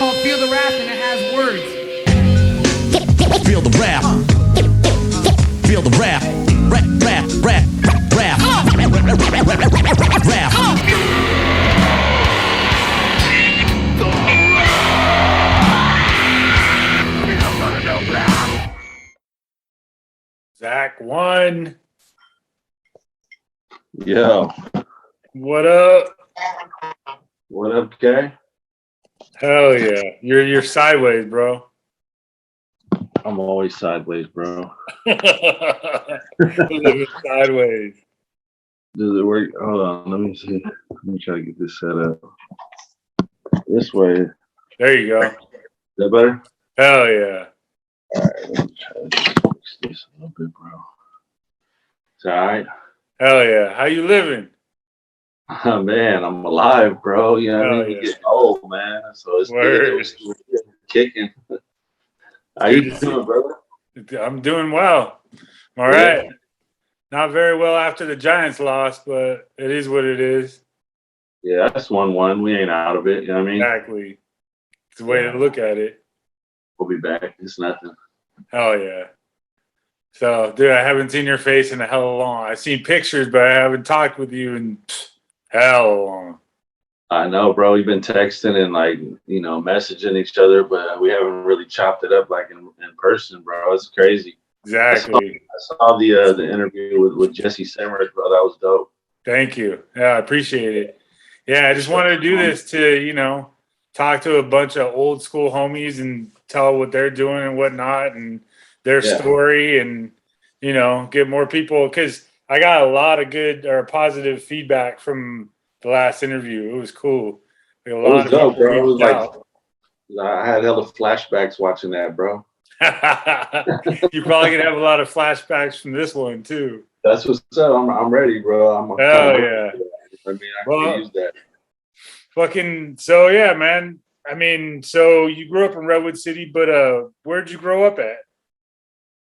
called Feel the Rap, and it has words. Feel the rap. Feel the rap. Rap, rap, rap, rap. Rap. Zak1. Yo, What up? what up, Kay? Hell yeah. You're sideways, bro. I'm always sideways, bro. Living sideways. Does it work? Hold on, let me see. Let me try to get this set up. This way. Is There you go. that better? Hell yeah. All right, let me try to just fix this a little bit, bro. It's all right. Hell yeah. How you living? Oh, man, I'm alive, bro. You know what I Hell mean? yeah. You get old, man. So it's Word. good. It's kicking. How Good you to see doing, brother? I'm doing well. All right. Not very well after the Giants lost, but it is what it is. Yeah, that's 1-1. We ain't out of it. You know what I mean? Exactly. It's the way to look at it. We'll be back. It's nothing. Hell yeah. So, dude, I haven't seen your face in a hell of long. I've seen pictures, but I haven't talked with you in hell long. I know, bro. We've been texting and messaging each other, but we haven't really chopped it up like in person, bro. It's crazy. Exactly. I saw the interview with Jesse Semrich, bro. That was dope. Thank you. Yeah, I appreciate it. Yeah, I just wanted to do this to, talk to a bunch of old school homies and tell what they're doing and whatnot and their story and, get more people. Because I got a lot of good or positive feedback from the last interview. It was cool. Like, It was dope, bro. It was out. I had hella flashbacks watching that, bro. You're probably gonna have a lot of flashbacks from this one too. That's what's up. I'm ready, bro. Hell yeah. I mean, I can use that. Fucking so yeah, man. I mean, so you grew up in Redwood City, but where'd you grow up at?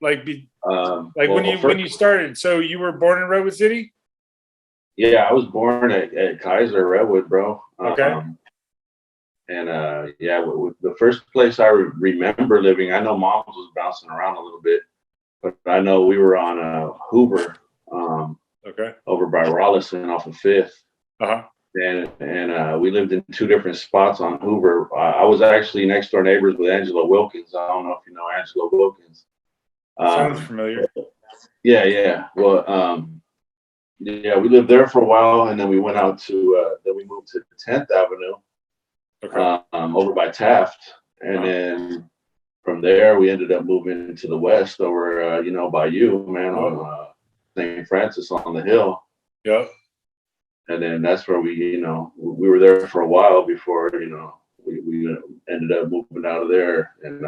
Like when you started. So you were born in Redwood City? Yeah, I was born at Kaiser Redwood, bro. Okay. The first place I remember living, I know Mom's was bouncing around a little bit, but I know we were on Hoover, over by Rollison off of Fifth. Uh-huh. And we lived in two different spots on Hoover. I was actually next door neighbors with Angela Wilkins. I don't know if you know Angela Wilkins. Sounds familiar. Yeah. Well, we lived there for a while, and then we went out to then we moved to 10th Avenue. Okay. Over by Taft, and then from there we ended up moving to the west over, by you, man, on St. Francis on the hill. Yep. And then that's where we were there for a while before, we ended up moving out of there, and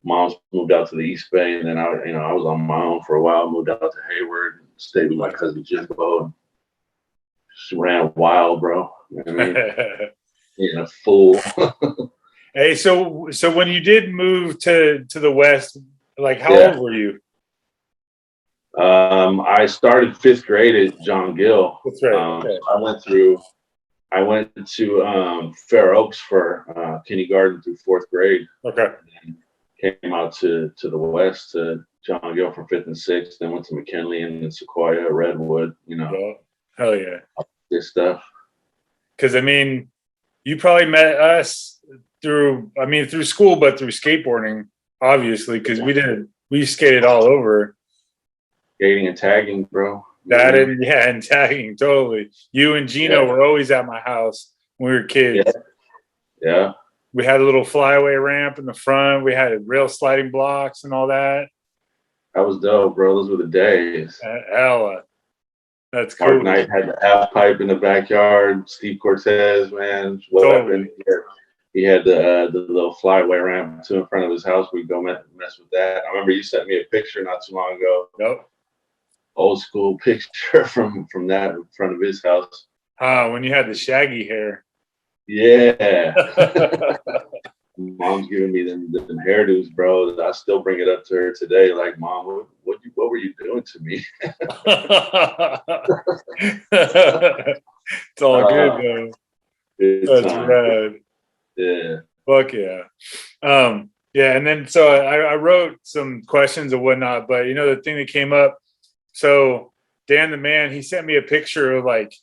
Mom's moved out to the East Bay, and then I was on my own for a while, moved out to Hayward, stayed with my cousin Jimbo, and just ran wild, bro. You know what I mean? Being a fool. Hey, so when you did move to the west, like how old were you? I started fifth grade at John Gill. That's right. Okay. I went to Fair Oaks for kindergarten through fourth grade. Okay. And came out to the west to John Gill for fifth and sixth. Then went to McKinley and then Sequoia, Redwood. Hell yeah. This stuff. Because I mean, you probably met us through school, but through skateboarding, obviously, because we skated all over. Skating and tagging, bro. And tagging, totally. You and Gino were always at my house when we were kids. Yeah. We had a little flyaway ramp in the front. We had rail sliding blocks and all that. That was dope, bro. Those were the days. Hella. That's cool. Mark Knight had the half pipe in the backyard. Steve Cortez, man, Totally. He had the little flyaway ramp in front of his house. We'd go mess with that. I remember you sent me a picture not too long ago. Yep. Old school picture from that in front of his house. When you had the shaggy hair. Yeah. Mom's giving me them hairdos, bro. I still bring it up to her today. Like, Mom, what were you doing to me? It's all good, though. That's rad. Yeah. Fuck yeah. Yeah, and then so I wrote some questions and whatnot, but the thing that came up, so Dan the man, he sent me a picture of like,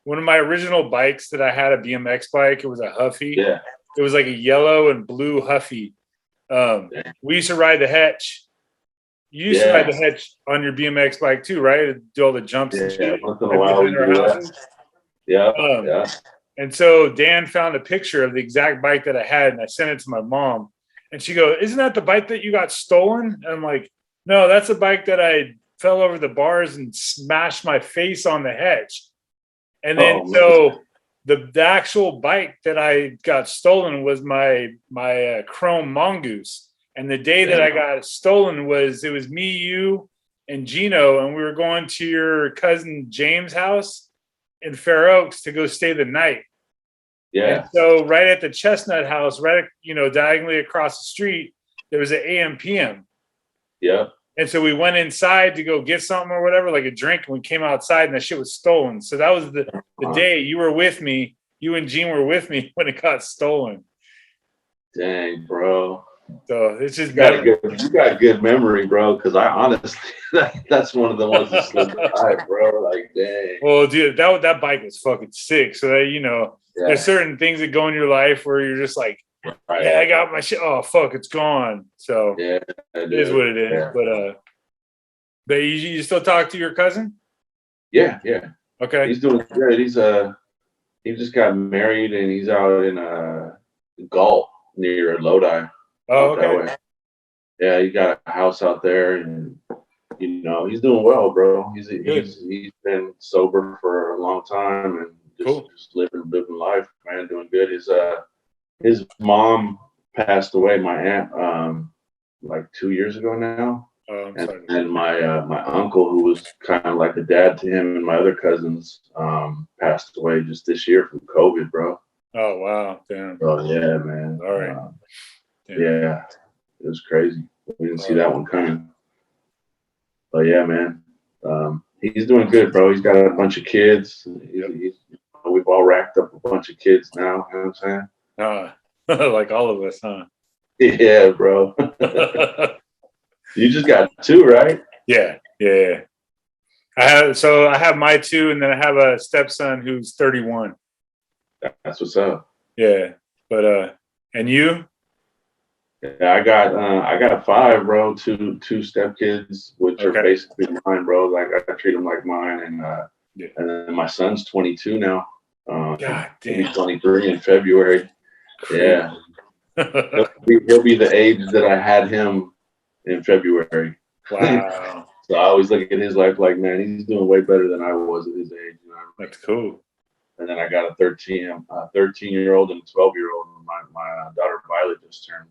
one of my original bikes that I had, a BMX bike, it was a Huffy. Yeah. It was like a yellow and blue Huffy. We used to ride the Hetch. You used to ride the Hetch on your BMX bike too, right? Do all the jumps and shit. Once in a while we do that. Yeah. And so Dan found a picture of the exact bike that I had, and I sent it to my mom. And she goes, "Isn't that the bike that you got stolen?" And I'm like, "No, that's a bike that I fell over the bars and smashed my face on the Hetch." And then the actual bike that I got stolen was my chrome mongoose. And the day that I got stolen it was me, you, and Gino, and we were going to your cousin James' house in Fair Oaks to go stay the night. Yeah. And so right at the Chestnut House, diagonally across the street, there was an AM/PM. Yeah. And so we went inside to go get something or whatever, like a drink, and we came outside and that shit was stolen. So that was the day you were with me. You and Gene were with me when it got stolen. Dang, bro. So it's just you got good memory, bro. Because I honestly, that's one of the ones that slipped by, bro. Like, dang. Well, dude, that bike was fucking sick. So that, there's certain things that go in your life where you're just like, I got my shit. Oh fuck, it's gone. So it is what it is. Yeah. But you still talk to your cousin? Yeah. Okay. He's doing good. He just got married and he's out in Galt near Lodi. Oh, okay. Yeah, he got a house out there, and he's doing well, bro. He's been sober for a long time and just living life, man, doing good. His mom passed away, my aunt, like 2 years ago now. Oh, I'm sorry. And my uncle, who was kind of like a dad to him and my other cousins, passed away just this year from COVID, bro. Oh wow, damn. Oh yeah, man. All right. Yeah, it was crazy. We didn't see that one coming. But yeah, man, he's doing good, bro. He's got a bunch of kids. We've all racked up a bunch of kids now. You know what I'm saying? Like all of us, huh? Yeah, bro. You just got 2, right? Yeah. I have my 2, and then I have a stepson who's 31. That's what's up. Yeah, but and you? Yeah, I got 5, bro. Two stepkids, which are basically mine, bro. Like I treat them like mine, and then my son's 22 now. God damn. He'll be 23 in February. Yeah, he'll be the age that I had him in February. Wow. So I always look at his life like, man, he's doing way better than I was at his age. That's cool. And then I got a 13-year-old and a 12-year-old. My daughter Violet just turned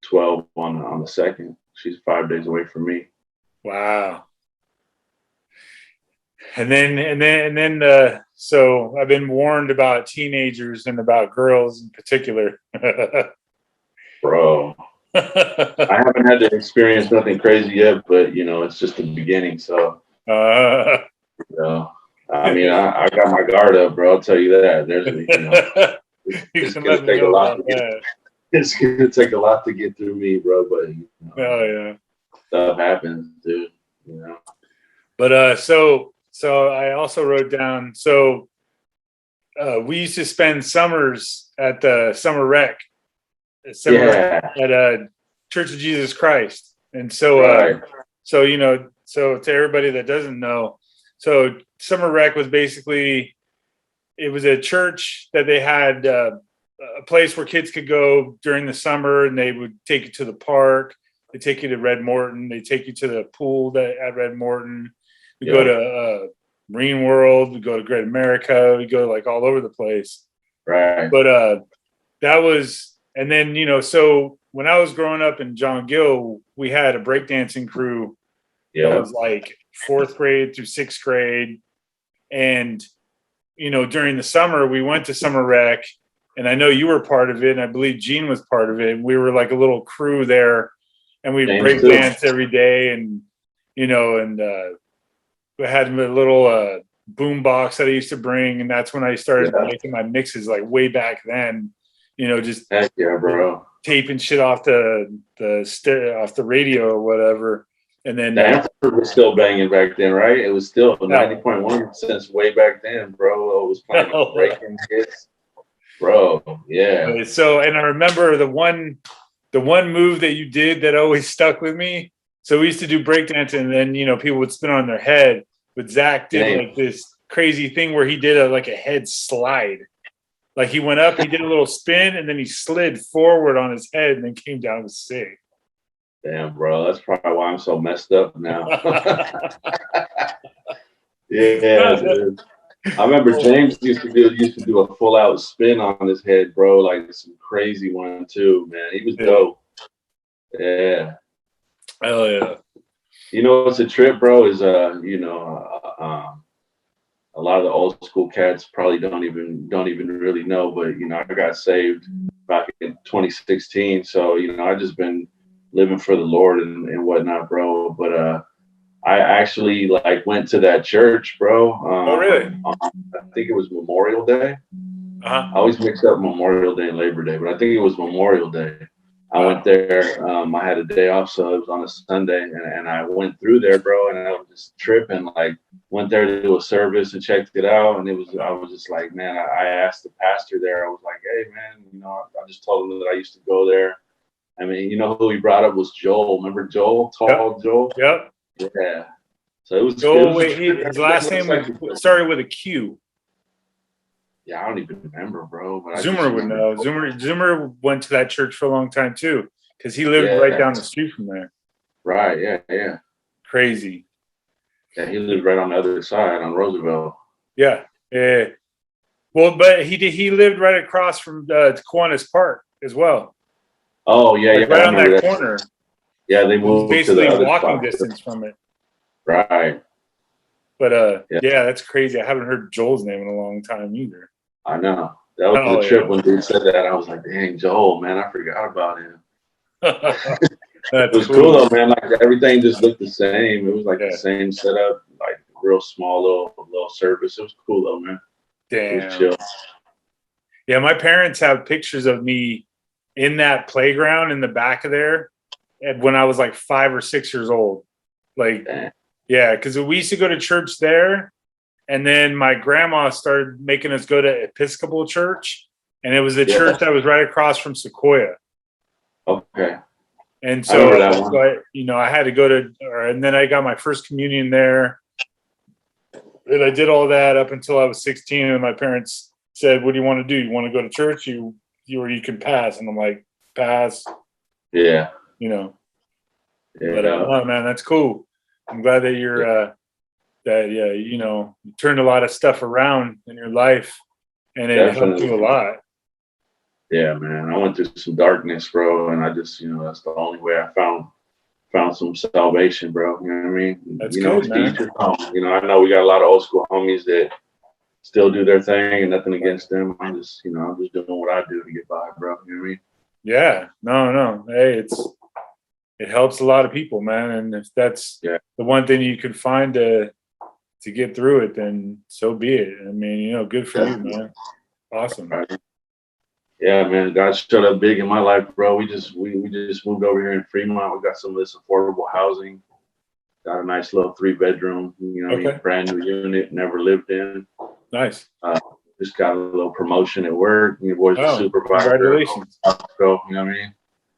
12 on the 2nd. She's 5 days away from me. Wow. And then so I've been warned about teenagers and about girls in particular. Bro. I haven't had to experience nothing crazy yet, but it's just the beginning. So I mean, I got my guard up, bro. I'll tell you that. It's gonna take a lot. It's gonna take a lot to get through me, bro. But stuff happens, dude. But so I also wrote down. So we used to spend summers at the summer rec. At Church of Jesus Christ, and so so to everybody that doesn't know, so summer rec was basically, it was a church that they had a place where kids could go during the summer, and they would take you to the park, they take you to Red Morton, they take you to the pool at Red Morton, we go to Marine World, we go to Great America, we go like all over the place, right? But that was. And then, so when I was growing up in John Gill, we had a breakdancing crew that was like 4th grade through 6th grade. And, during the summer, we went to summer rec, and I know you were part of it, and I believe Gene was part of it. We were like a little crew there, and we breakdanced every day. And, we had a little boom box that I used to bring. And that's when I started making my mixes, like way back then. just Heck yeah, bro. taping shit off the radio or whatever. And then The Amper was still banging back then, right? It was still Oh. 90.1 since way back then, bro. It was playing breaking hits, bro. Yeah. So, and I remember the one move that you did that always stuck with me. So we used to do breakdancing, and then people would spin on their head. But Zak did like this crazy thing where he did a head slide. Like he went up, he did a little spin, and then he slid forward on his head, and then came down. It was sick. Damn, bro. That's probably why I'm so messed up now. Yeah, dude. I remember James used to do a full out spin on his head, bro. Like some crazy one too, man. He was dope. Yeah. Oh yeah. What's a trip, bro? Is a lot of the old school cats probably don't even really know, but I got saved back in 2016, so I just been living for the Lord and whatnot, bro. But I actually went to that church, bro. Oh really? I think it was Memorial Day. Uh-huh. I always mix up Memorial Day and Labor Day, but I think it was Memorial Day. I went there. I had a day off, so it was on a Sunday, and I went through there, bro, and I was just tripping. Went there to do a service and checked it out, and I was just like, man. I asked the pastor there. I was like, hey, man, I just told him that I used to go there. I mean, who he brought up was Joel. Remember Joel? Tall Joel. Yep. Yeah. So it was. Joel. His last name started with a Q. Yeah, I don't even remember, bro. But Zoomer would know. Zoomer went to that church for a long time too, because he lived right down the street from there. Right. Yeah. Crazy. Yeah, he lived right on the other side on Roosevelt. Yeah. Well, but he lived right across from Kiwanis Park as well. Oh yeah, right on that corner. Yeah, they moved basically to the walking distance from it. Right. But yeah, that's crazy. I haven't heard Joel's name in a long time either. I know. That was the trip when dude said that. I was like, dang, Joel, man, I forgot about him. It was cool though, man. Everything just looked the same. It was the same setup, real small little service. It was cool though, man. Damn. It was chill. Yeah, my parents have pictures of me in that playground in the back of there when I was 5 or 6 years old. Yeah, because we used to go to church there. And then my grandma started making us go to Episcopal church. And it was a church that was right across from Sequoia. Okay. And so, I had to go to, and then I got my first communion there. And I did all that up until I was 16. And my parents said, what do you want to do? You want to go to church? Or you can pass. And I'm like, pass. Yeah. Yeah. But, oh, man, that's cool. I'm glad that you're, you turned a lot of stuff around in your life, and it helped you a lot. Yeah, man. I went through some darkness, bro, and I just, that's the only way I found some salvation, bro. You know what I mean? That's good, man. I know we got a lot of old school homies that still do their thing, and nothing against them. I'm just doing what I do to get by, bro. You know what I mean? Yeah. No. Hey, it helps a lot of people, man. And if that's the one thing you could find to get through it, then so be it. I mean, good for you, man. Awesome. Right. Yeah, man. God showed up big in my life, bro. We just moved over here in Fremont. We got some of this affordable housing. Got a nice little 3-bedroom, brand new unit, never lived in. Nice. Just got a little promotion at work. Your boy's a supervisor. Congratulations. You know what I mean?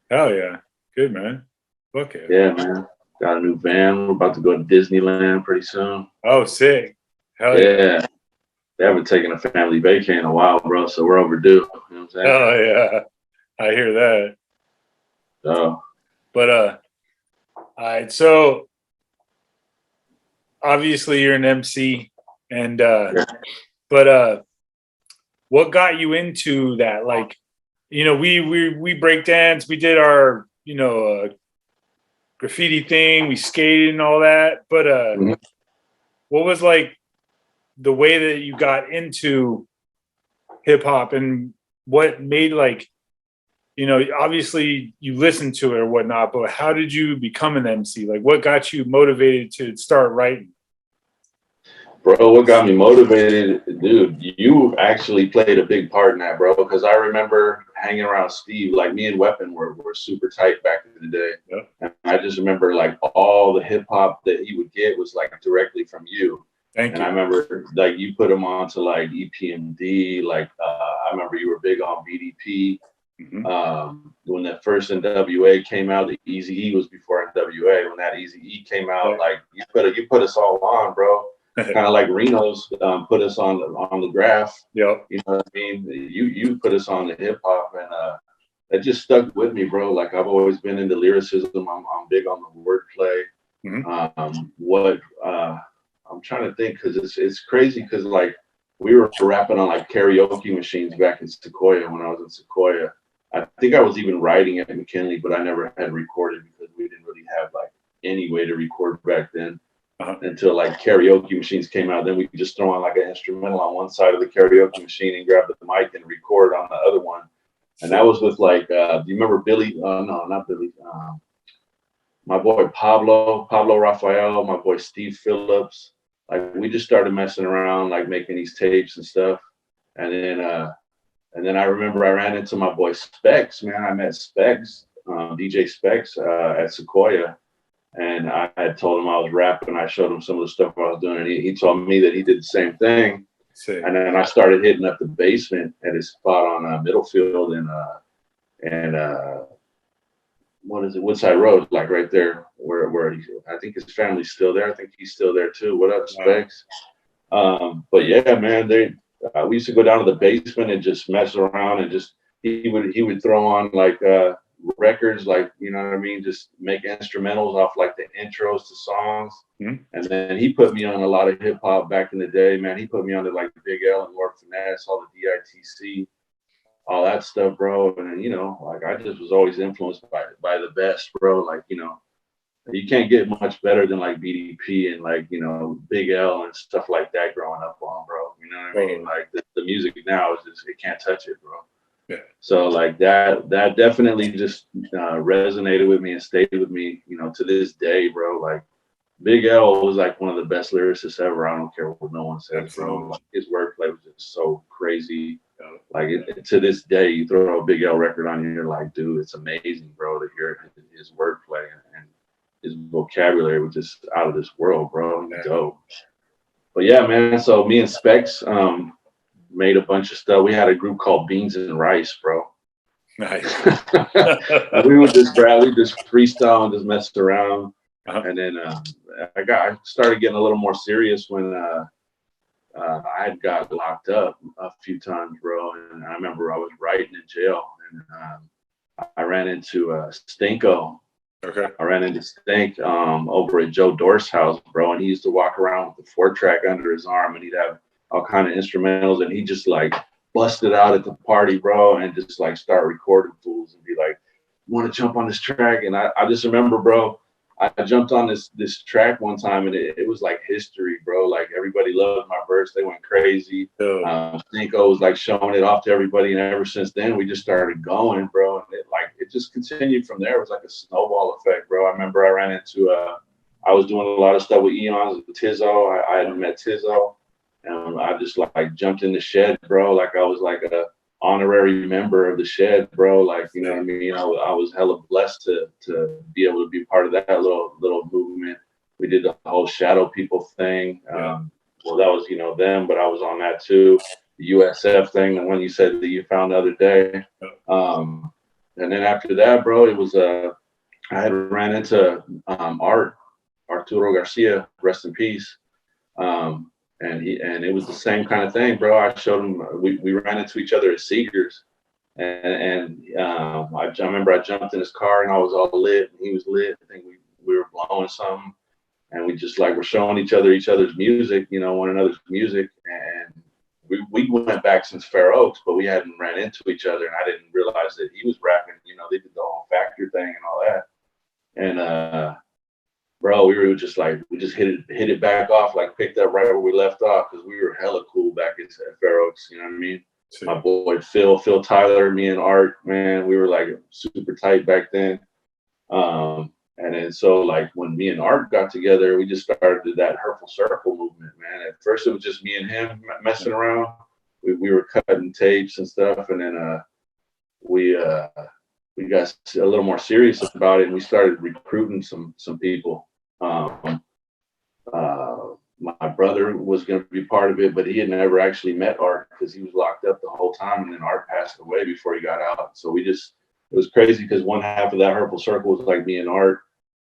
Hell yeah. Good, man. Fuck it. Yeah, man. Got a new van. We're about to go to Disneyland pretty soon. Oh, sick. Hell yeah. They haven't taken a family vacation in a while, bro, so we're overdue. You know what I'm saying? Oh, yeah. I hear that. So. But, all right. So, obviously, you're an MC, and, but, what got you into that? We break dance. We did our, graffiti thing. We skated and all that. But what was the way that you got into hip hop, and what made obviously you listened to it or whatnot, but how did you become an MC? What got you motivated to start writing? Bro, what got me motivated, dude, you actually played a big part in that, bro, because I remember hanging around Steve. Like me and Weapon were super tight back in the day. Yep. And I just remember like all the hip hop that he would get was like directly from you. Thank you. I remember like you put him on to like EPMD. Like I remember you were big on BDP. When the first NWA came out, the Eazy-E was before NWA. When that Eazy-E came out, like you put us all on, bro. Kind of like Reno's put us on the graph. Yep. You know what I mean? You put us on the hip hop, and it just stuck with me, bro. Like I've always been into lyricism. I'm big on the wordplay. I'm trying to think, because it's crazy, because like we were rapping on like karaoke machines back in Sequoia when I was in Sequoia. I think I was even writing at McKinley, but I never had recorded because we didn't really have like any way to record back then until like karaoke machines came out. Then we could just throw on like an instrumental on one side of the karaoke machine and grab the mic and record on the other one. And that was with like, do you remember Billy? No, not Billy. My boy Pablo Rafael, my boy Steve Phillips. Like we just started messing around, like making these tapes and stuff. And then I remember I ran into my boy Specs, man. I met Specs, DJ Specs at Sequoia. And I had told him I was rapping. I showed him some of the stuff I was doing. And he told me that he did the same thing. And then I started hitting up the basement at his spot on Middlefield and what is it? Woodside Road, like right there where I think his family's still there. I think he's still there too. What up, Specs? But yeah, man, we used to go down to the basement and just mess around, and just he would throw on like records, like, you know what I mean, just make instrumentals off like the intros to songs. And then he put me on a lot of hip hop back in the day, man. He put me on to like Big L and Lord Finesse, all the DITC, all that stuff, bro. And then, you know, like I just was always influenced by the best, bro. Like, you know, you can't get much better than like BDP and like, you know, Big L and stuff like that growing up on, bro. You know what I mean? Like the music now is just, it can't touch it, bro. Yeah. So like that definitely just resonated with me and stayed with me, you know, to this day, bro. Like Big L was like one of the best lyricists ever. I don't care what no one says, bro. Like, his wordplay was just so crazy. Like to this day, you throw a Big L record on and you're like, dude, it's amazing, bro, to hear his wordplay and his vocabulary was just out of this world, bro. Dope. But yeah, man. So me and Specs made a bunch of stuff. We had a group called Beans and Rice, bro. Nice. we would just freestyle and just mess around. And then I started getting a little more serious when I had got locked up a few times, bro. And I remember I was writing in jail, and I ran into Stinko. Okay. I ran into Stink over at Joe Dorf's house, bro, and he used to walk around with the 4-track under his arm, and he'd have all kind of instrumentals, and he just like busted out at the party, bro, and just like start recording fools and be like, "You want to jump on this track?" And I just remember, bro, I jumped on this track one time, and it was like history, bro. Like everybody loved my verse, they went crazy. Stinko was like showing it off to everybody, and ever since then we just started going, bro. And it just continued from there. It was like a snowball effect, bro. I remember I ran into I was doing a lot of stuff with Eons with Tizzo. I had met Tizzo, and I just like jumped in the shed, bro. Like I was like a honorary member of the shed, bro. Like, you know what I mean? I was hella blessed to be able to be part of that little movement. We did the whole shadow people thing. Well, that was, you know, them, but I was on that too. The USF thing, the one you said that you found the other day. And then after that, bro, it was I had ran into Arturo Garcia, rest in peace. And it was the same kind of thing, bro. I showed him, we ran into each other at Seegers, and I remember I jumped in his car and I was all lit and he was lit. I think we were blowing something, and we just like were showing each other's music, you know, one another's music. And we went back since Fair Oaks, but we hadn't ran into each other, and I didn't realize that he was rapping. You know, they did the whole Factor thing and all that, and bro, we just hit it back off, like picked up right where we left off, because we were hella cool back at Fair Oaks, you know what I mean? My boy Phil Tyler, me and Art, man, we were like super tight back then. And then so like when me and Art got together, we just started that Hurtful Circle movement, man. At first it was just me and him messing around. We were cutting tapes and stuff, and then we got a little more serious about it, and we started recruiting some people. My brother was going to be part of it, but he had never actually met Art because he was locked up the whole time, and then Art passed away before he got out. So it was crazy because one half of that Purple Circle was like me and Art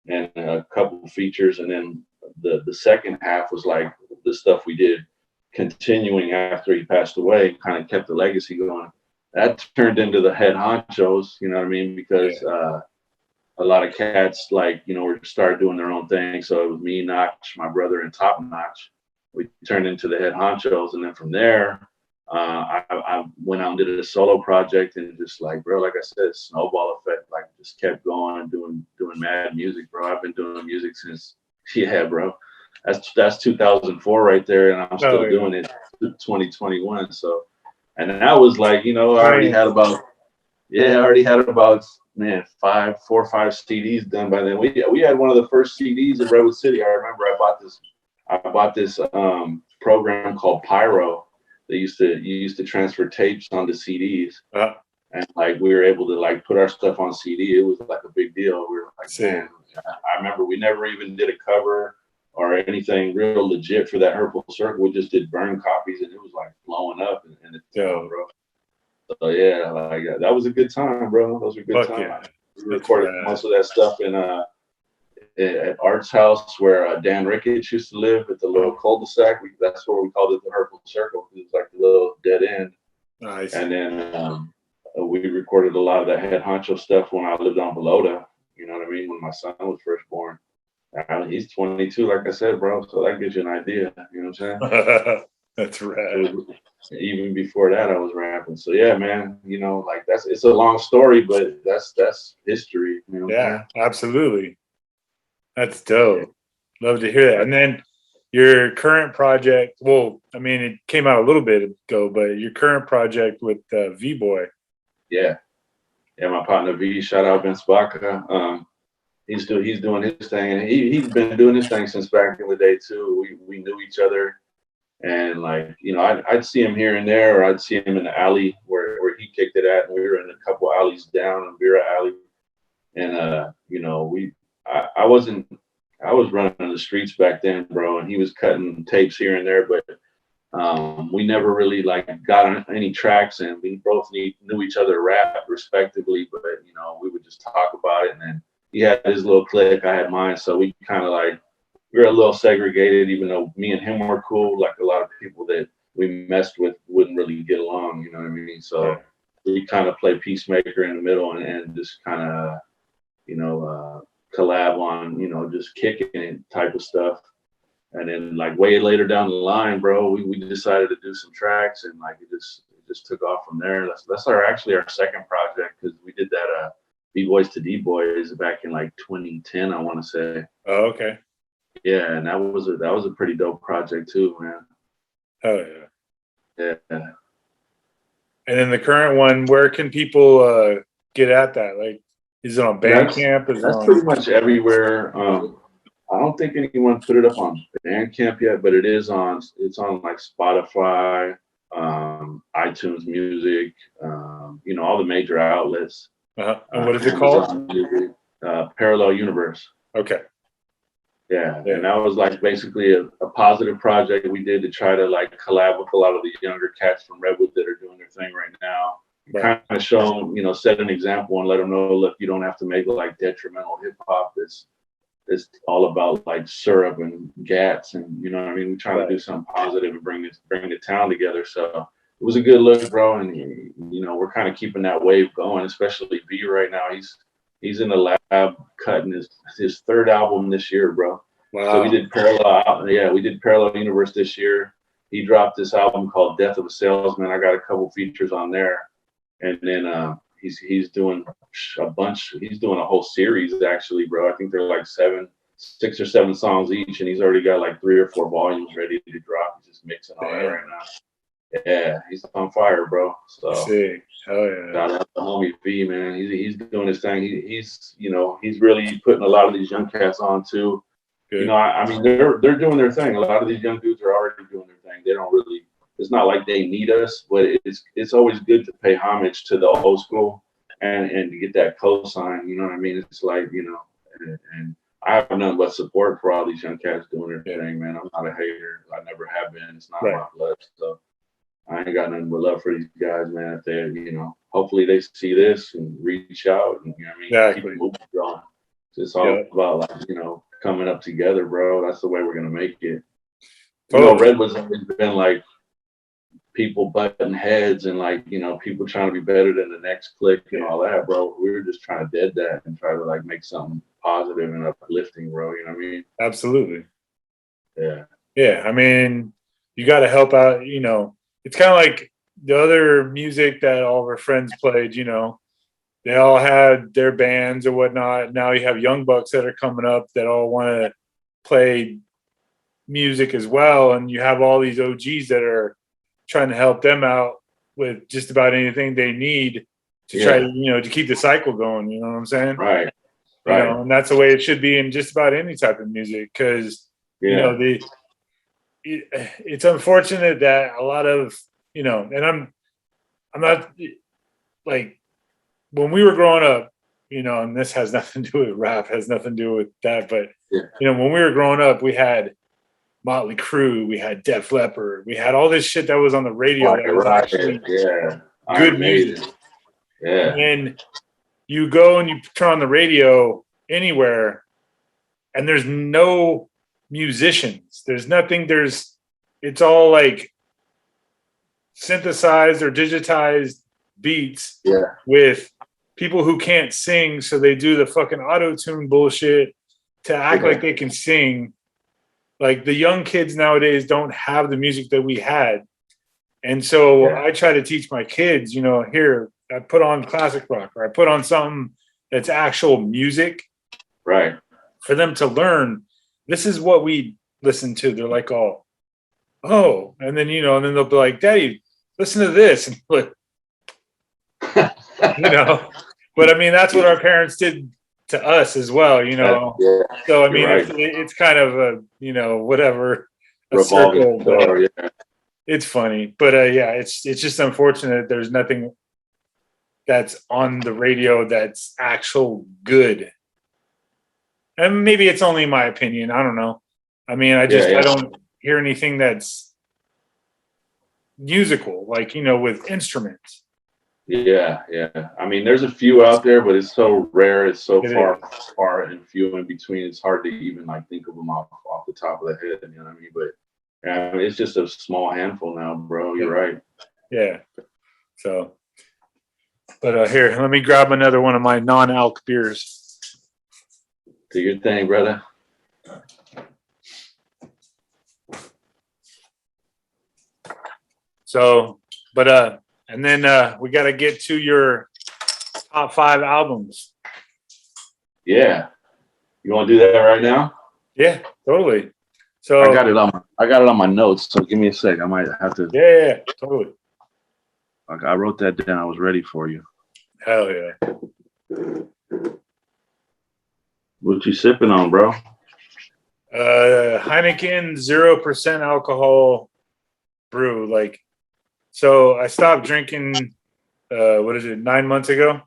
and a couple of features, and then the second half was like the stuff we did continuing after he passed away, kind of kept the legacy going. That turned into the head honchos, you know what I mean? Because a lot of cats, like, you know, were started doing their own thing. So it was me, Notch, my brother, and Top Notch. We turned into the head honchos, and then from there, I went out and did a solo project, and just like, bro, like I said, snowball effect, like just kept going, doing mad music, bro. I've been doing music since, bro. That's 2004 right there, and I'm still doing it 2021. So, and that was like, you know, I already had about man, 4 or 5 CDs done by then. We had one of the first CDs in Redwood City. I remember I bought this program called Pyro. You used to transfer tapes onto CDs, and like we were able to like put our stuff on CD. It was like a big deal. We were like, man, I remember we never even did a cover or anything real legit for that Purple Circle. We just did burn copies, and it was like blowing up, and it's bro. So yeah, like that was a good time, bro. That was a good time. Yeah. We recorded most of that stuff in at Art's house where Dan Ricketts used to live at the little cul-de-sac. That's where we called it the Purple Circle. It was like a little dead end. Nice. And then we recorded a lot of that head honcho stuff when I lived on Belota. You know what I mean? When my son was first born. He's 22, like I said, bro. So that gives you an idea. You know what I'm saying? That's right. Even before that, I was rapping. So yeah, man. You know, like it's a long story, but that's history. You know yeah, absolutely. That's dope. Love to hear that. And then your current project. Well, I mean, it came out a little bit ago, but your current project with V-Boy. Yeah, my partner V. Shout out Vince Baca. He's doing his thing, and he's been doing his thing since back in the day too. We knew each other, and like, you know, I'd see him here and there, or I'd see him in the alley where he kicked it at, and we were in a couple alleys down in Vera Alley, and you know, I was running the streets back then, bro, and he was cutting tapes here and there, but we never really like got on any tracks, and we both knew each other rap respectively, but you know, we would just talk about it, and then he had his little clique, I had mine, so we kind of like, we were a little segregated, even though me and him were cool. Like a lot of people that we messed with wouldn't really get along, you know what I mean? So we kind of play peacemaker in the middle, and just kind of, you know, collab on, you know, just kicking it type of stuff. And then like way later down the line, bro, we decided to do some tracks, and like it just took off from there. That's actually our second project, because we did that B-Boys to D-Boys back in like 2010, I want to say. Oh, okay. Yeah, and that was a pretty dope project too, man. Oh yeah. Yeah. And then the current one, where can people get at that? Like, is it on Bandcamp? That's pretty much everywhere. I don't think anyone put it up on Bandcamp yet, but it's on like Spotify, iTunes Music, you know, all the major outlets. And what is it called? Parallel Universe. Okay. Yeah, and that was like basically a positive project we did to try to like collab with a lot of the younger cats from Redwood that are doing their thing right now. Right. Kind of show them, you know, set an example and let them know, look, you don't have to make like detrimental hip hop that's all about like syrup and gats, and you know what I mean. We try to do something positive and bring the town together. So it was a good look, bro, and you know, we're kind of keeping that wave going, especially V right now. He's in the lab cutting his third album this year, bro. Wow. So we did Parallel Universe this year. He dropped this album called Death of a Salesman. I got a couple features on there. And then he's doing a bunch. He's doing a whole series actually, bro. I think they're like 6 or 7 songs each, and he's already got like 3 or 4 volumes ready to drop. He's just mixing all that right now. Yeah, he's on fire, bro. So sick. Oh yeah. Shout out to homie V, man. He's doing his thing. He's you know, he's really putting a lot of these young cats on too. Good. You know, I mean, they're doing their thing. A lot of these young dudes are already doing their thing. They don't really. It's not like they need us, but it's always good to pay homage to the old school. and to get that cosign, you know what I mean? It's like, you know, and I have nothing but support for all these young cats doing their thing, man. I'm not a hater. I never have been. It's not my blood. So I ain't got nothing but love for these guys, man. If they, you know, hopefully they see this and reach out and, you know what I mean? Exactly. Keep moving going. It's all about, like, you know, coming up together, bro. That's the way we're going to make it. You know, Redwood's always been like people butting heads and, like, you know, people trying to be better than the next clique and all that, bro. We were just trying to dead that and try to, like, make something positive and uplifting, bro. You know what I mean? Absolutely. Yeah. Yeah. I mean, you got to help out, you know. It's kind of like the other music that all of our friends played, you know. They all had their bands or whatnot. Now you have young bucks that are coming up that all want to play music as well. And you have all these OGs that are trying to help them out with just about anything they need to try, you know, to keep the cycle going. You know what I'm saying? Right. You know, and that's the way it should be in just about any type of music. Because, you know, it's unfortunate that a lot of, you know, and I'm not like, when we were growing up, you know, and this has nothing to do with rap, has nothing to do with that, but you know, when we were growing up, we had Motley Crue, we had Def Leppard, we had all this shit that was on the radio that was actually good music. Yeah. And you go and you turn on the radio anywhere, and there's no musicians. There's nothing. It's all like synthesized or digitized beats with people who can't sing, so they do the fucking auto-tune bullshit to act like they can sing. Like, the young kids nowadays don't have the music that we had. And so I try to teach my kids, you know, here, I put on classic rock, or I put on something that's actual music. Right. For them to learn, this is what we listen to. They're like, oh. And then, you know, and then they'll be like, Daddy, listen to this. And like, you know, but I mean, that's what our parents did to us as well, you know. So, I mean, it's kind of a, you know, whatever, a circle. Door, it's funny. But it's just unfortunate there's nothing that's on the radio that's actual good. And maybe it's only my opinion. I don't know. I mean, I don't hear anything that's musical, like, you know, with instruments. Yeah. I mean, there's a few out there, but it's so rare. It's so far and few in between. It's hard to even, like, think of them off the top of the head. You know what I mean? But I mean, it's just a small handful now, bro. You're right. Yeah. So, but here, let me grab another one of my non-alc beers. Do your thing, brother. So, but and then we got to get to your top 5 albums. Yeah, you want to do that right now? Yeah, totally. So I got it on my notes. So give me a sec. I might have to. Yeah, totally. I wrote that down. I was ready for you. Hell yeah. What you sipping on, bro? Heineken 0% alcohol brew. Like, so I stopped drinking. 9 months ago?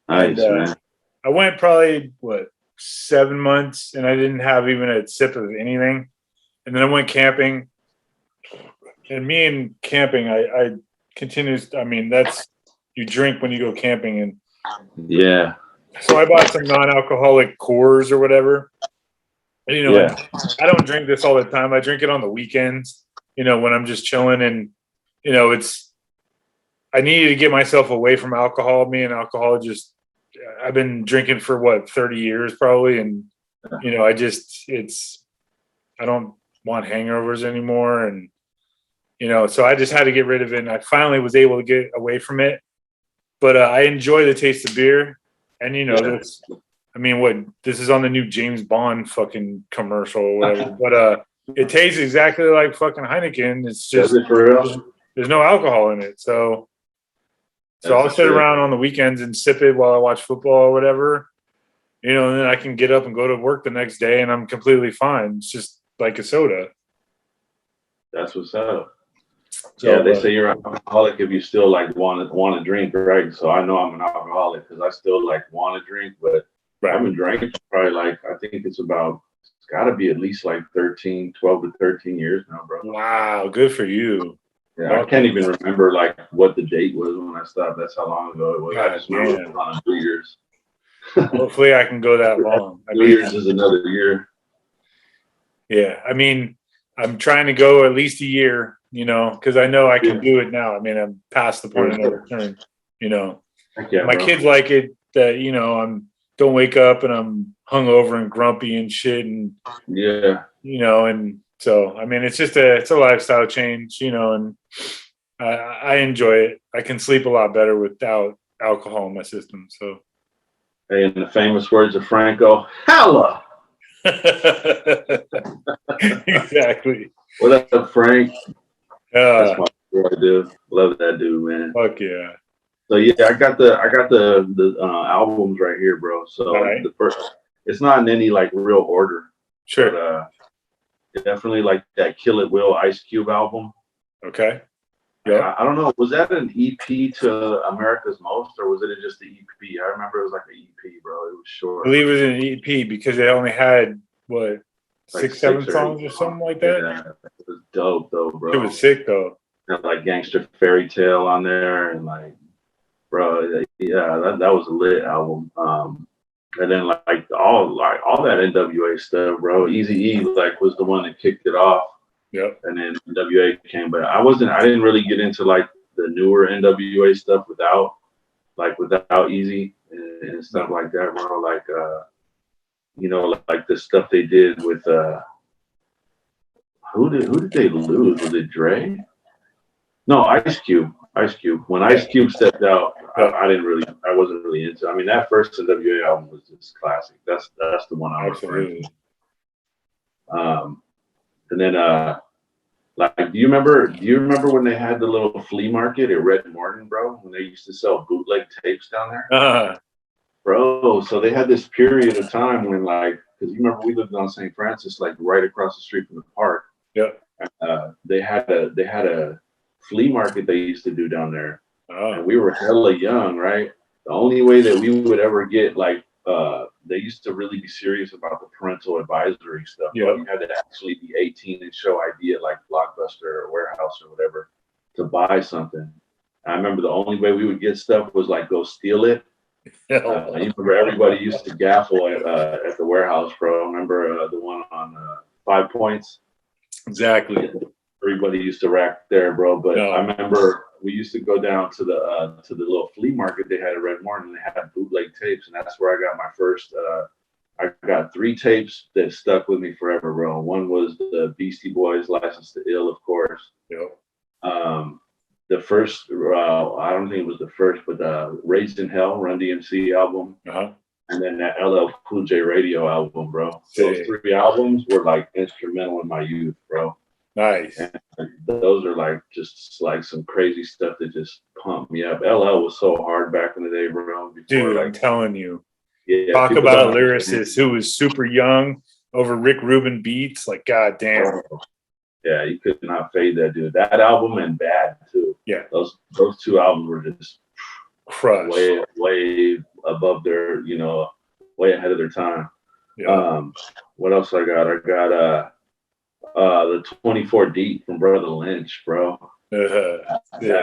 Nice, man. I went probably 7 months, and I didn't have even a sip of anything. And then I went camping. And me and camping, I continues. I mean, that's, you drink when you go camping, and yeah. So I bought some non-alcoholic Coors or whatever. And, you know, I don't drink this all the time. I drink it on the weekends, you know, when I'm just chilling. And, you know, I needed to get myself away from alcohol. Me and alcohol I've been drinking for 30 years probably. And, you know, I don't want hangovers anymore. And, you know, so I just had to get rid of it. And I finally was able to get away from it. But I enjoy the taste of beer. And, you know, this is on the new James Bond fucking commercial or whatever. But it tastes exactly like fucking Heineken. It's just there's no alcohol in it. So I'll sit around on the weekends and sip it while I watch football or whatever. You know, and then I can get up and go to work the next day and I'm completely fine. It's just like a soda. That's what's up. So, yeah, they say you're an alcoholic if you still like want to drink, right? So I know I'm an alcoholic because I still like want to drink, but I haven't drank probably like I think it's got to be at least like 12 to 13 years now, bro. Wow, good for you. Yeah, I can't even remember like what the date was when I stopped. That's how long ago it was. I just remember it was on New Year's. Hopefully I can go that long. New Year's is another year. Yeah, I mean, I'm trying to go at least a year, because I know I can do it now. I mean, I'm past the point of no return, My kids like it that, I'm don't wake up and I'm hungover and grumpy and shit. And, and so, I mean, it's a lifestyle change, and I enjoy it. I can sleep a lot better without alcohol in my system. So, hey, in the famous words of Franco, hella. Exactly. What up, Frank? That's my boy, dude. Love that dude, man. Fuck yeah. So yeah, I got the albums right here, bro. So the first, it's not in any like real order. Sure. But definitely like that Kill It Will Ice Cube album. Okay. Yeah. I don't know. Was that an EP to America's Most, or was it just the EP? I remember it was like an EP, bro. It was short. I believe it was an EP because they only had what, like 6, 7 songs or something like that. Yeah, it was dope though, bro. It was sick though. And like Gangster Fairy Tale on there, and like, bro, yeah, that was a lit album. And then like all that NWA stuff, bro. Eazy-E like was the one that kicked it off. Yep. And then NWA came, but I didn't really get into like the newer NWA stuff without Eazy and stuff like that, bro. Like like the stuff they did with who did they lose? Was it Dre? No, Ice Cube. When Ice Cube stepped out, I wasn't really into. I mean, that first NWA album was just classic. That's the one I'm referring to. And then like, do you remember when they had the little flea market at Red Morton, bro? When they used to sell bootleg tapes down there? Bro, so they had this period of time when like, because you remember we lived on St. Francis, like right across the street from the park. Yep. They had a flea market they used to do down there. And we were hella young, right? The only way that we would ever get like they used to really be serious about the parental advisory stuff. Yep. You had to actually be 18 and show ID at like Blockbuster or Warehouse or whatever to buy something. I remember the only way we would get stuff was like go steal it. You remember everybody used to gaffle at the Warehouse, bro. Remember the one on 5 Points? Exactly. Everybody used to rack there, bro. But I remember we used to go down to the little flea market they had at Red Morton, and they had bootleg tapes, and that's where I got my first. I got 3 tapes that stuck with me forever, bro. One was the Beastie Boys' "License to Ill," of course. Yep. The first, I don't think it was the first, but "Raised in Hell" Run DMC album, and then that LL Cool J Radio album, bro. Those 3 albums were like instrumental in my youth, bro. Nice. And those are like just like some crazy stuff that just pumped me up. LL was so hard back in the day, bro. Dude, I'm telling you. Yeah, talk about a lyricist who was super young over Rick Rubin beats. Like, goddamn. Yeah, you could not fade that dude. That album and Bad too. Yeah, those 2 albums were just crushed, way above their, way ahead of their time. Yeah. What else I got? I got the 24 Deep from Brother Lynch, bro. That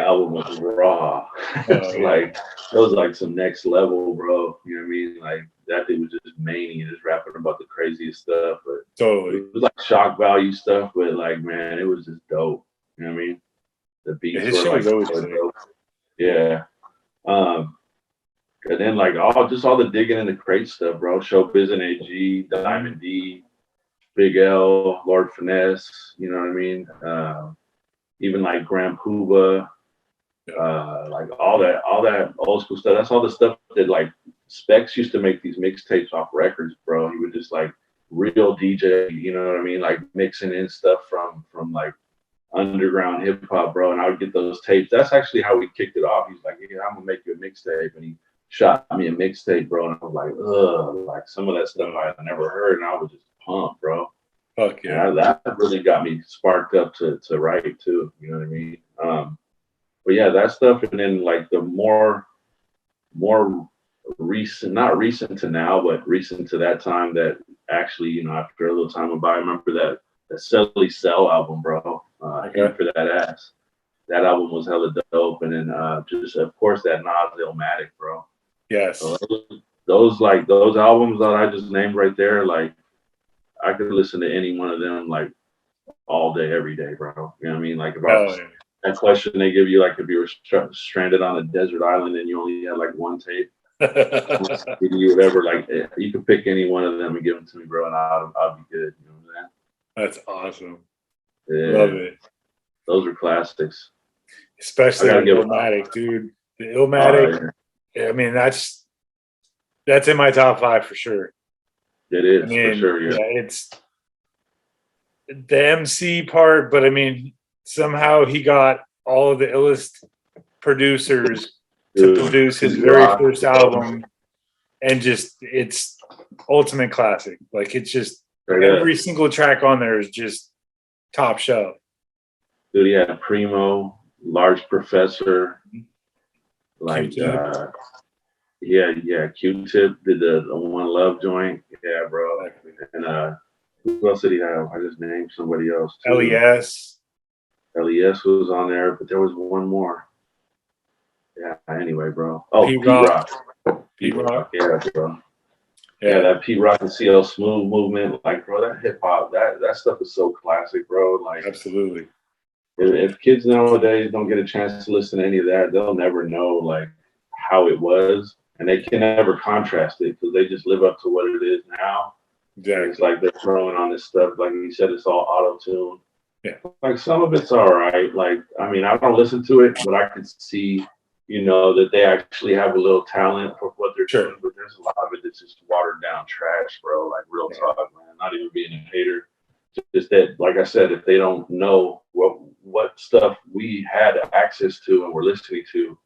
album was raw. Like it was like some next level, bro. You know what I mean? Like that dude was just mania, just rapping about the craziest stuff. But totally, it was like shock value stuff. But like, man, it was just dope. You know what I mean? The beats were like dope. Yeah. And then like all the digging in the crate stuff, bro. Showbiz and AG, Diamond D, Big L, Lord Finesse. You know what I mean? Even like Grand Puba, like all that old school stuff. That's all the stuff that like Specs used to make these mixtapes off records, bro. He would just like real DJ, you know what I mean? Like mixing in stuff from like underground hip hop, bro. And I would get those tapes. That's actually how we kicked it off. He's like, yeah, I'm gonna make you a mixtape, and he shot me a mixtape, bro. And I was like, ugh, like some of that stuff I had never heard, and I was just pumped, bro. Fuck yeah. That really got me sparked up to write too. You know what I mean? But yeah, that stuff, and then like the more recent, not recent to now, but recent to that time, that actually, you know, after a little time went by, I remember that Silly Cell album, bro. Aim for That Ass. That album was hella dope, and then just of course that Nas Illmatic, bro. Yes. So those albums that I just named right there, like I could listen to any one of them like all day, every day, bro. You know what I mean? Like about that question they give you, like if you were stranded on a desert island and you only had like one tape, you whatever, like you could pick any one of them and give them to me, bro, and I'll be good. You know what I'm saying? That's awesome. Yeah. Love it. Those are classics. Especially the Illmatic, dude. The Illmatic. I mean, that's in my top 5 for sure. It is, I mean, for sure. Yeah, it's the MC part, but I mean, somehow he got all of the illest producers to produce his very first album, and just it's ultimate classic. Like it's just every single track on there is just top shelf. Dude, he had Primo, Large Professor, like Q-Tip. Q-Tip did the One Love joint. Yeah, bro. And who else did he have? I just named somebody else too. LES. LES was on there, but there was one more. Yeah, anyway, bro. Oh, Pete Rock. Yeah, bro. Yeah, that Pete Rock and CL Smooth movement, like, bro, that hip hop, that stuff is so classic, bro. Like, absolutely. If kids nowadays don't get a chance to listen to any of that, they'll never know like how it was, and they can never contrast it because they just live up to what it is now. Exactly. It's like they're throwing on this stuff, like you said, it's all auto-tune. Yeah. Like some of it's all right. Like, I mean, I don't listen to it, but I can see, you know, that they actually have a little talent for what they're doing. But there's a lot of it that's just watered down trash, bro. Like real talk, man. Not even being a hater. Just that, like I said, if they don't know what stuff we had access to and were listening to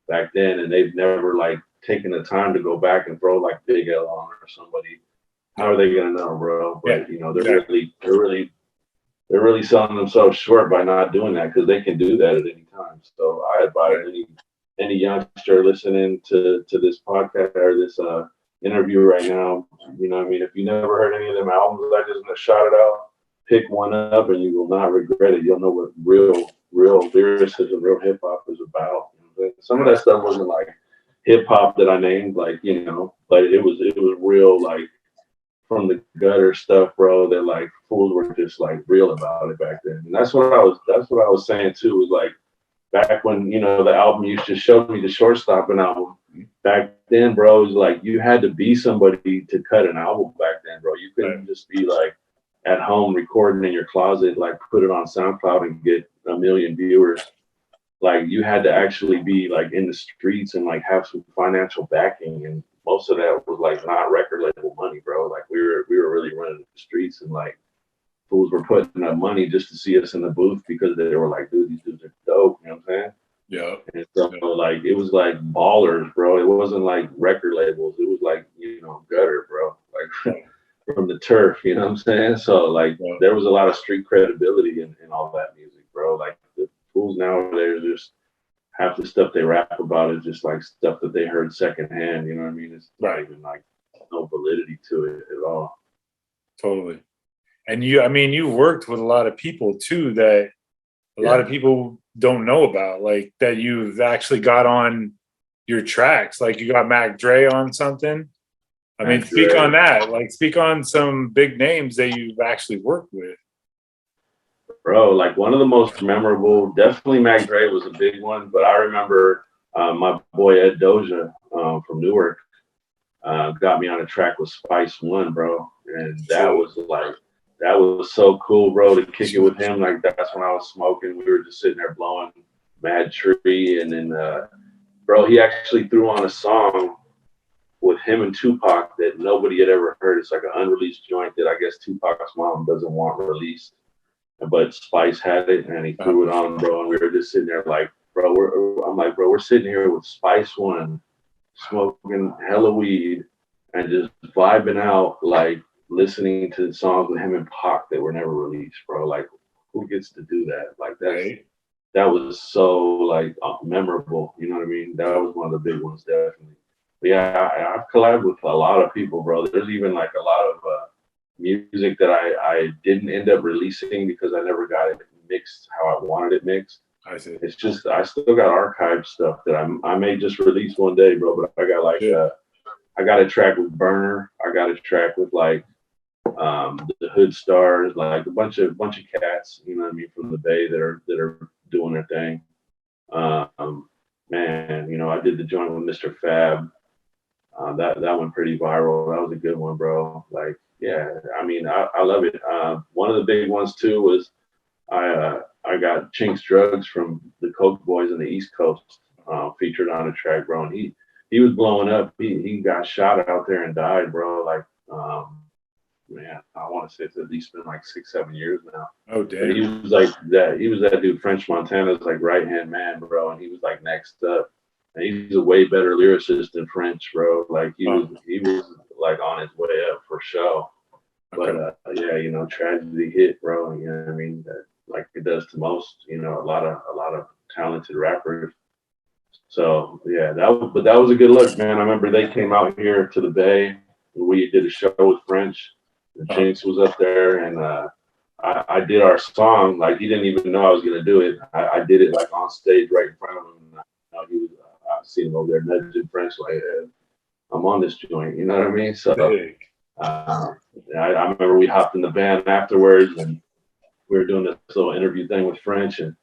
back then, and they've never like taken the time to go back and throw like Big L on or somebody, how are they gonna know, bro? But you know, they're really selling themselves short by not doing that, because they can do that at any time. So I advise any youngster listening to this podcast or this interview right now, you know what I mean, if you never heard any of them albums I just shouted out, pick one up and you will not regret it. You'll know what real lyricism, real hip hop is about. You know, some of that stuff wasn't like hip hop that I named, like, you know, but it was real, like from the gutter stuff, bro, that like fools were just like real about it back then. And that's what I was saying too, was like back when, you know, the album you just showed me, the Shortstopping album, back then, bro, it was like you had to be somebody to cut an album back then, bro. You couldn't just be like at home recording in your closet, like put it on SoundCloud and get 1 million viewers. Like you had to actually be like in the streets and like have some financial backing, and most of that was like not record label money, bro. Like we were really running the streets, and like fools were putting up money just to see us in the booth because they were like, dude, these dudes are dope. You know what I'm saying? Yeah. And so like it was like ballers, bro. It wasn't like record labels. It was like, you know, gutter, bro. Like from the turf, you know what I'm saying? So like there was a lot of street credibility in all that music, bro. Like the fools nowadays just half the stuff they rap about is just like stuff that they heard secondhand, you know what I mean? It's not even like no validity to it at all. Totally. And you worked with a lot of people too that a lot of people don't know about, like that you've actually got on your tracks. Like you got Mac Dre on something. I mean, speak on that. Like speak on some big names that you've actually worked with. Bro, like one of the most memorable, definitely Mac Dre was a big one, but I remember my boy Ed Doja from Newark got me on a track with Spice One, bro. And that was so cool, bro, to kick it with him. Like that's when I was smoking. We were just sitting there blowing Mad Tree. And then, bro, he actually threw on a song with him and Tupac that nobody had ever heard. It's like an unreleased joint that I guess Tupac's mom doesn't want released. But Spice had it, and he threw it on, bro. And we were just sitting there like, bro, we're sitting here with Spice One, smoking hella weed, and just vibing out like listening to songs with him and Pac that were never released, bro. Like, who gets to do that? Like, that was so like memorable. You know what I mean? That was one of the big ones, definitely. But yeah, I've collabed with a lot of people, bro. There's even like a lot of music that I didn't end up releasing because I never got it mixed how I wanted it mixed. I see. It's just I still got archived stuff that I may just release one day, bro. But I got like I got a track with Burner. I got a track with like the Hood Stars, like a bunch of cats, you know what I mean, from the Bay that are doing their thing. Man, you know, I did the joint with Mr. Fab. That went pretty viral. That was a good one, bro. Like, yeah, I mean, I love it. One of the big ones too was I got Chinks Drugs from the Coke Boys on the East Coast featured on a track, bro. And he was blowing up. He got shot out there and died, bro. Like, man, I want to say it's at least been like 6-7 years now. Oh, damn. But he was like that. He was that dude, French Montana's like right hand man, bro. And he was like next up. And he's a way better lyricist than French, bro. Like he was like on his way up for sure. But yeah, you know, tragedy hit, bro. You know what I mean? Like it does to most, you know, a lot of talented rappers. So yeah, that was a good look, man. I remember they came out here to the Bay and we did a show with French. And Jinx was up there and I did our song. Like he didn't even know I was gonna do it. I did it like on stage right in front of him. And, he was I seen him over there nudging French like, hey, I'm on this joint, you know what I mean? So I remember we hopped in the van afterwards and we were doing this little interview thing with French and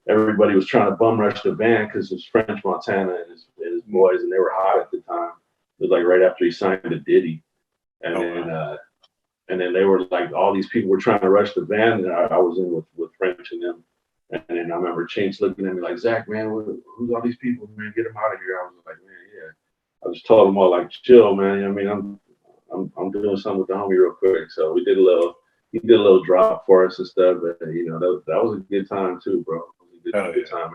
everybody was trying to bum rush the van because it was French Montana and his boys and they were hot at the time. It was like right after he signed to Diddy. And then they were like, all these people were trying to rush the van and I was in with French and them. And then I remember Chinks looking at me like, Zach, man, who's all these people, man? Get them out of here. I was like, man, yeah. I just told them all like, chill, man. I mean, I'm doing something with the homie real quick. So he did a little drop for us and stuff. But you know, that was a good time too, bro. It was a good time.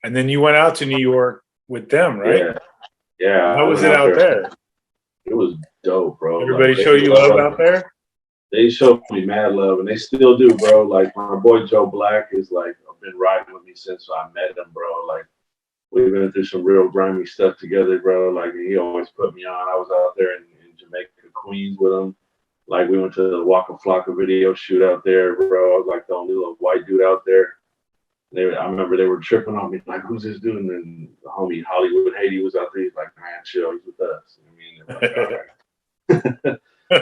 And then you went out to New York with them, right? Yeah. How was it out there? It was dope, bro. Everybody show you love out there? They showed me mad love, and they still do, bro. Like my boy Joe Black is like been riding with me since I met him, bro. Like we've been through some real grimy stuff together, bro. Like he always put me on. I was out there in Jamaica, Queens with him. Like we went to the Waka Flocka video shoot out there, bro. I was like the only little white dude out there. I remember they were tripping on me, like, who's this dude? And then the homie Hollywood Haiti was out there. He's like, man, chill, he's with us. I mean, like, all right.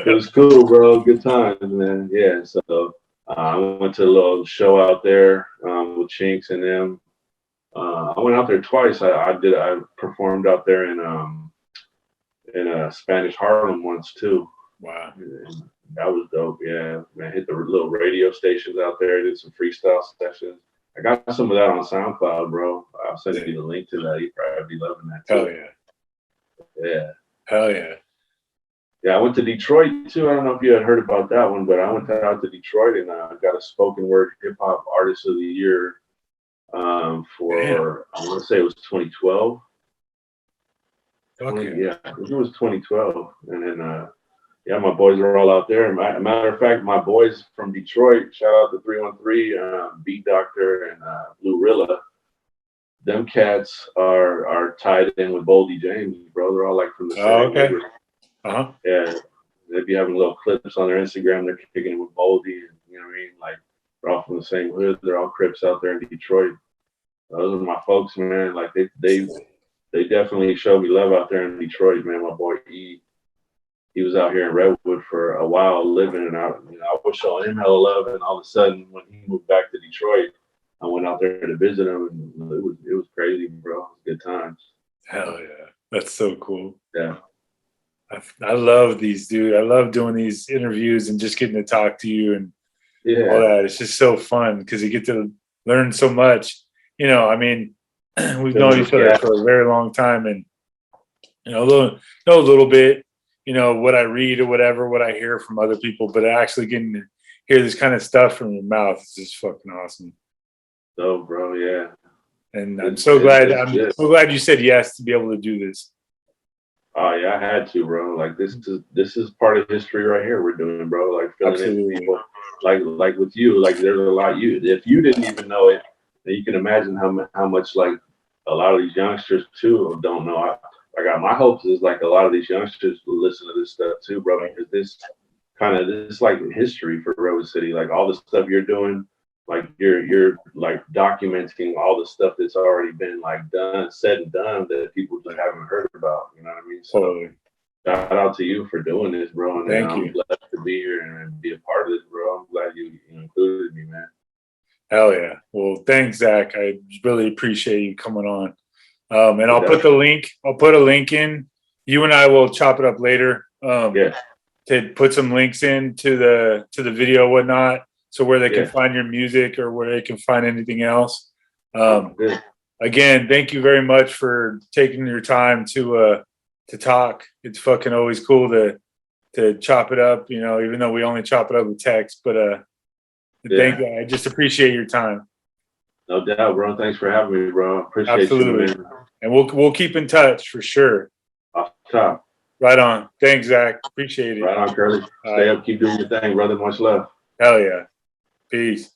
It was cool, bro. Good times, man. Yeah. So I went to a little show out there with Chinks and them. I went out there twice. I performed out there in Spanish Harlem once too. Wow. And that was dope. Yeah, man. Hit the little radio stations out there. Did some freestyle sessions. I got some of that on SoundCloud, bro. I'll send you the link to that. You probably be loving that too. Hell yeah. Yeah. Hell yeah. Yeah, I went to Detroit too. I don't know if you had heard about that one, but I went out to Detroit and got a spoken word hip hop artist of the year for I want to say it was 2012. Okay. Yeah, it was 2012, and then yeah, my boys are all out there. Matter of fact, my boys from Detroit, shout out to 313, Beat Doctor and Blue Rilla. Them cats are tied in with Boldy James, bro. They're all like from the same. Oh, okay. Yeah, they'd be having little clips on their Instagram. They're kicking it with Boldy, and you know what I mean. Like they're all from the same hood. They're all Crips out there in Detroit. Those are my folks, man. Like they definitely showed me love out there in Detroit, man. My boy E, he was out here in Redwood for a while living, and I was showing him hella love. And all of a sudden, when he moved back to Detroit, I went out there to visit him, and it was crazy, bro. It was good times. Hell yeah, that's so cool. Yeah. I love these, dude. I love doing these interviews and just getting to talk to you and all that. It's just so fun because you get to learn so much. You know, I mean, we've known each other for a very long time, and you know, a little bit, you know, what I read or whatever, what I hear from other people, but actually getting to hear this kind of stuff from your mouth is just fucking awesome. So, bro, yeah. And I'm so glad you said yes to be able to do this. Oh yeah, I had to, bro. Like this is part of history right here. We're doing, bro. Like filling in Absolutely. people, like with you. Like there's a lot you. If you didn't even know it, then you can imagine how much like a lot of these youngsters too don't know. I got my hopes is like a lot of these youngsters will listen to this stuff too, bro. Because this like history for Redwood City. Like all the stuff you're doing, like you're like documenting all the stuff that's already been like done, said and done that people just haven't heard about. You know what I mean? So Totally. shout out to you for doing this, bro. And Thank I'm you. glad to be here and be a part of this, bro. I'm glad you included me, man. Hell yeah. Well, thanks, Zach. I really appreciate you coming on. And I'll Yeah. put the link. I'll put a link in. You and I will chop it up later. Yeah. To put some links in to the video, whatnot, so where they can Yeah. find your music or where they can find anything else. Good. Again, thank you very much for taking your time to talk. It's fucking always cool to chop it up, you know, even though we only chop it up with text. But thank you. I just appreciate your time. No doubt, bro. Thanks for having me, bro. Appreciate Absolutely. you, man. And we'll keep in touch for sure. Off the top. Right on. Thanks, Zach. Appreciate it. Right on, Curly. Stay up, keep doing your thing, brother. Much love. Hell yeah. Peace.